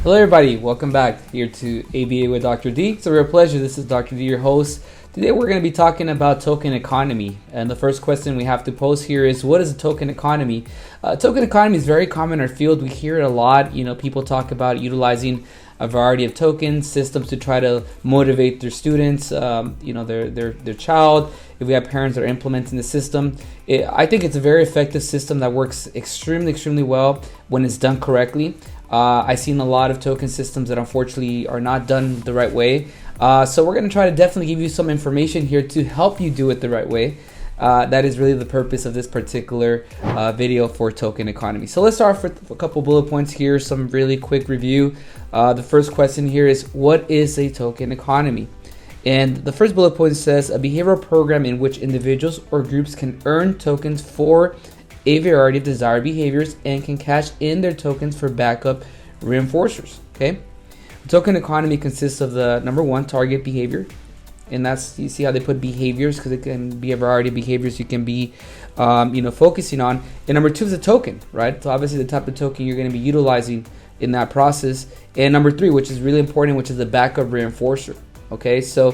Hello everybody, welcome back here to ABA with Dr. D. It's a real pleasure. This is Dr. D, your host. Today we're going to be talking about token economy. And the first question we have to pose here is, what is a token economy? Token economy is very common in our field. We hear it a lot. People talk about utilizing a variety of tokens, systems to try to motivate their students, their child. If we have parents that are implementing the system, I think it's a very effective system that works extremely well when it's done correctly. I've seen a lot of token systems that unfortunately are not done the right way. So we're going to try to definitely give you some information here to help you do it the right way. That is really the purpose of this particular video for token economy. So let's start with a couple bullet points here, some really quick review. The first question here is, what is a token economy? And the first bullet point says, a behavioral program in which individuals or groups can earn tokens for a variety of desired behaviors and can cash in their tokens for backup reinforcers. Okay, token economy consists of the number one, target behavior, and that's, you see how they put behaviors because it can be a variety of behaviors you can be focusing on. And number two is a token, right? So obviously the type of token you're going to be utilizing in that process. And number three, which is really important, which is the backup reinforcer. Okay, so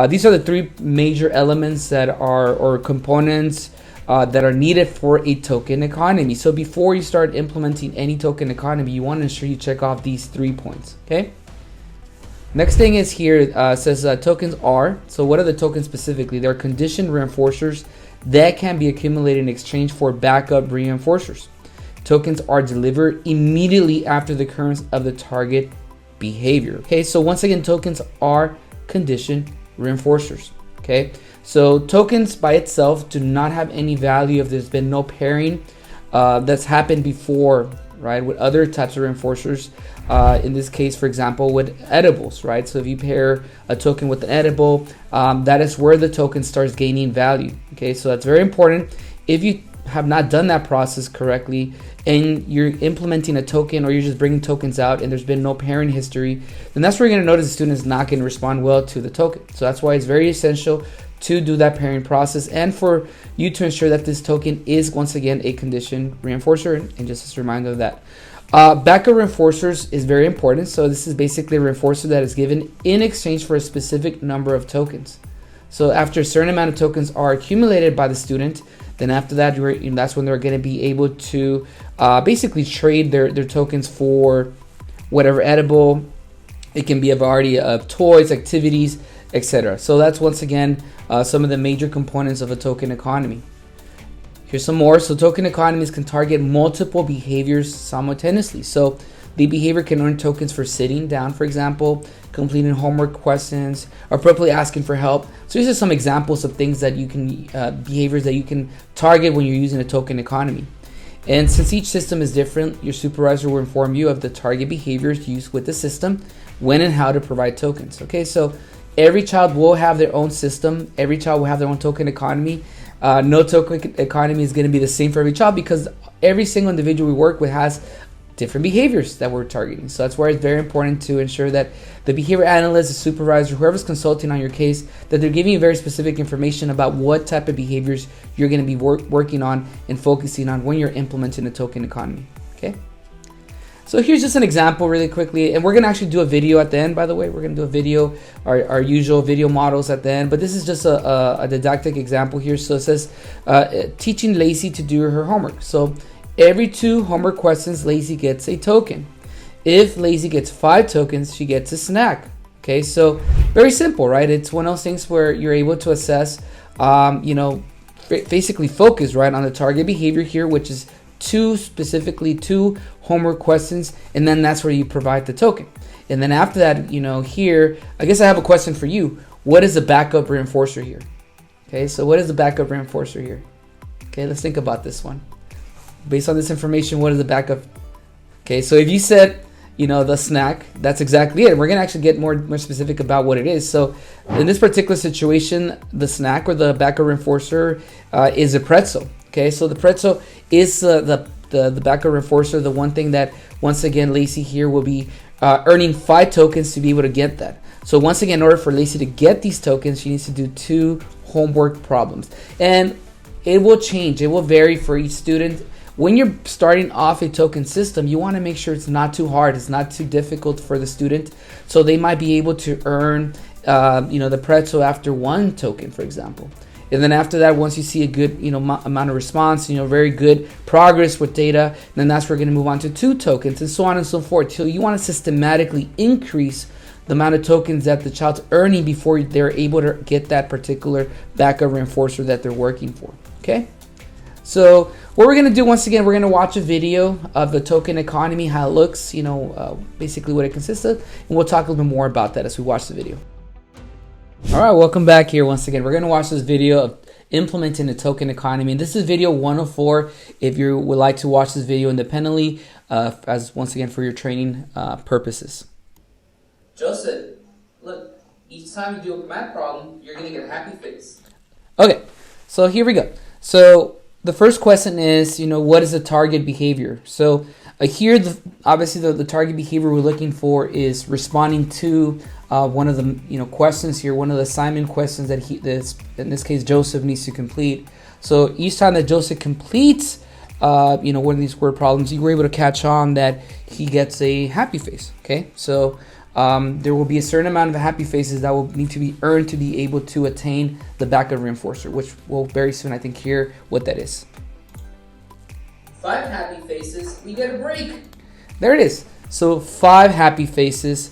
these are the three major elements that are, or components that are needed for a token economy. So before you start implementing any token economy, you want to ensure you check off these 3 points. Okay. Next thing is here, says tokens are. So what are the tokens specifically? They're conditioned reinforcers that can be accumulated in exchange for backup reinforcers. Tokens are delivered immediately after the occurrence of the target behavior. Okay. So once again, tokens are conditioned reinforcers. Okay. So tokens by itself do not have any value if there's been no pairing that's happened before, right, with other types of reinforcers. In this case, for example, with edibles, right? So if you pair a token with an edible, that is where the token starts gaining value. Okay, so that's very important. If you have not done that process correctly and you're implementing a token, or you're just bringing tokens out and there's been no pairing history, then that's where you're going to notice the student is not going to respond well to the token. So that's why it's very essential to do that pairing process and for you to ensure that this token is once again a conditioned reinforcer. And just as a reminder of that, backup reinforcers is very important. So this is basically a reinforcer that is given in exchange for a specific number of tokens. So after a certain amount of tokens are accumulated by the student, then after that, that's when they're going to be able to basically trade their tokens for whatever edible. It can be a variety of toys, activities, etc. So that's once again some of the major components of a token economy. Here's some more. So token economies can target multiple behaviors simultaneously. So the behavior can earn tokens for sitting down, for example, completing homework questions, appropriately asking for help. So these are some examples of things that you can, behaviors that you can target when you're using a token economy. And since each system is different, your supervisor will inform you of the target behaviors used with the system, when and how to provide tokens. Okay, so every child will have their own system. Every child will have their own token economy. No token economy is going to be the same for every child because every single individual we work with has different behaviors that we're targeting. So that's why it's very important to ensure that the behavior analyst, the supervisor, whoever's consulting on your case, that they're giving you very specific information about what type of behaviors you're going to be working on and focusing on when you're implementing a token economy. Okay. So here's just an example really quickly, and we're going to actually do a video at the end, by the way. We're going to do a video, our usual video models at the end, but this is just a didactic example here. So it says, teaching Lacey to do her homework. So every 2 homework questions, Lacey gets a token. If Lacey gets 5 tokens, she gets a snack. Okay, so very simple, right? It's one of those things where you're able to assess, basically focus, right, on the target behavior here, which is 2 homework questions, and then that's where you provide the token. And then after that, here, I guess I have a question for you. What is the backup reinforcer here? Okay, so what is the backup reinforcer here? Okay, let's think about this one. Based on this information, what is the backup? Okay, so if you said, the snack, that's exactly it. We're going to actually get more specific about what it is. So in this particular situation, the snack or the backup reinforcer is a pretzel. Okay, so the pretzel is the backup reinforcer, the one thing that, once again, Lacey here will be earning 5 tokens to be able to get that. So once again, in order for Lacey to get these tokens, she needs to do 2 homework problems. And it will change. It will vary for each student when you're starting off a token system, you want to make sure it's not too hard, it's not too difficult for the student. So they might be able to earn the pretzel after 1 token, for example. And then after that, once you see a good amount of response, very good progress with data, then that's where we're going to move on to 2 tokens, and so on and so forth. So you want to systematically increase the amount of tokens that the child's earning before they're able to get that particular backup reinforcer that they're working for. Okay? So what we're going to do, once again, we're going to watch a video of the token economy, how it looks, basically what it consists of, and we'll talk a little bit more about that as we watch the video. All right, welcome back here. Once again, we're going to watch this video of implementing the token economy. And this is video 104 if you would like to watch this video independently, as once again for your training purposes. Joseph, look, each time you do a math problem, you're going to get a happy face. Okay, so here we go. So the first question is, what is a target behavior? So here, obviously, the target behavior we're looking for is responding to one of the questions here, one of the assignment questions that in this case Joseph needs to complete. So each time that Joseph completes, one of these word problems, you were able to catch on that he gets a happy face. Okay, so there will be a certain amount of happy faces that will need to be earned to be able to attain the backup reinforcer, which we'll very soon, I think, hear what that is. 5 happy faces, we get a break. There it is. So 5 happy faces,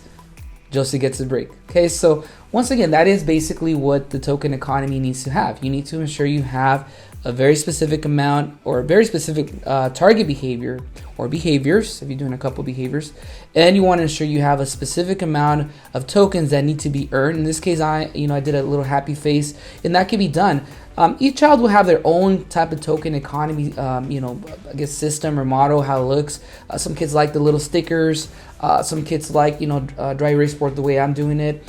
Joseph gets a break. Okay, so once again, that is basically what the token economy needs to have. You need to ensure you have a very specific amount or a very specific target behavior or behaviors, if you're doing a couple behaviors, and you want to ensure you have a specific amount of tokens that need to be earned. In this case, I did a little happy face, and that can be done. Each child will have their own type of token economy, I guess system or model, how it looks. Some kids like the little stickers. Some kids like, dry erase board the way I'm doing it.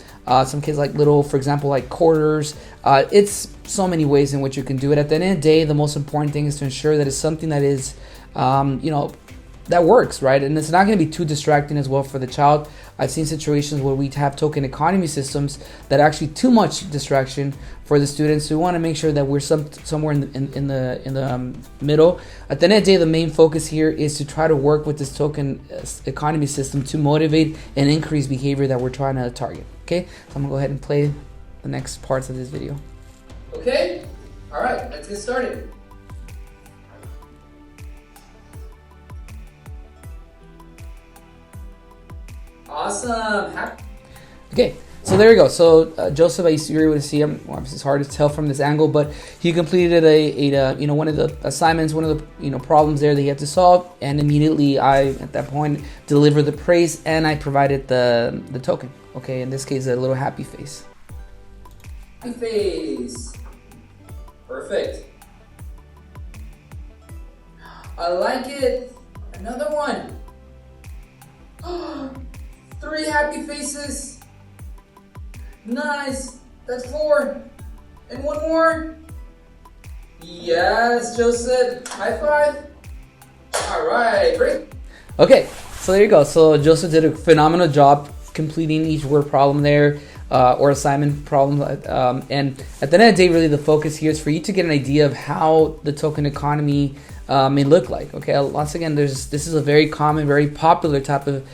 Some kids like little, for example, like quarters. It's so many ways in which you can do it. At the end of the day, the most important thing is to ensure that it's something that is, that works, right? And it's not going to be too distracting as well for the child. I've seen situations where we have token economy systems that are actually too much distraction for the students. So we want to make sure that we're somewhere in the middle. At the end of the day, the main focus here is to try to work with this token economy system to motivate and increase behavior that we're trying to target. Okay, so I'm gonna go ahead and play the next parts of this video. Okay, all right, let's get started. Awesome. Okay, so there we go. So Joseph, you're able to see him. Well, it's hard to tell from this angle, but he completed one of the assignments, one of the problems there that he had to solve, and immediately I, at that point, delivered the praise and I provided the token. Okay, in this case, a little happy face. Happy face. Perfect. I like it. Another one. 3 happy faces. Nice. That's 4. And 1 more. Yes, Joseph. High five. All right, great. Okay, so there you go. So Joseph did a phenomenal job completing each word problem there, or assignment problem. And at the end of the day, really the focus here is for you to get an idea of how the token economy may look like. Okay, once again, this is a very common, very popular type of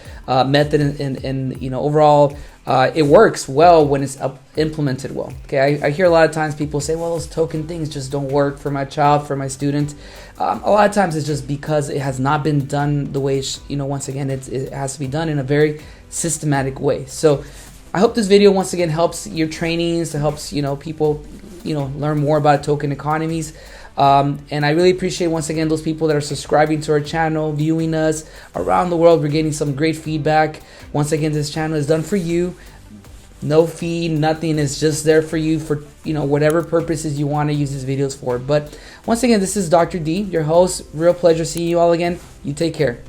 method, and overall it works well when it's implemented well. Okay, I hear a lot of times people say, well, those token things just don't work for my child, for my student. A lot of times it's just because it has not been done the way once again it has to be done in a very systematic way. So I hope this video once again helps your trainings, it helps people learn more about token economies. And I really appreciate once again those people that are subscribing to our channel, viewing us around the world. We're getting some great feedback. Once again, this channel is done for you. No fee, nothing. It's just there for you for whatever purposes you want to use these videos for. But once again, this is Dr. D, your host. Real pleasure seeing you all again. You take care.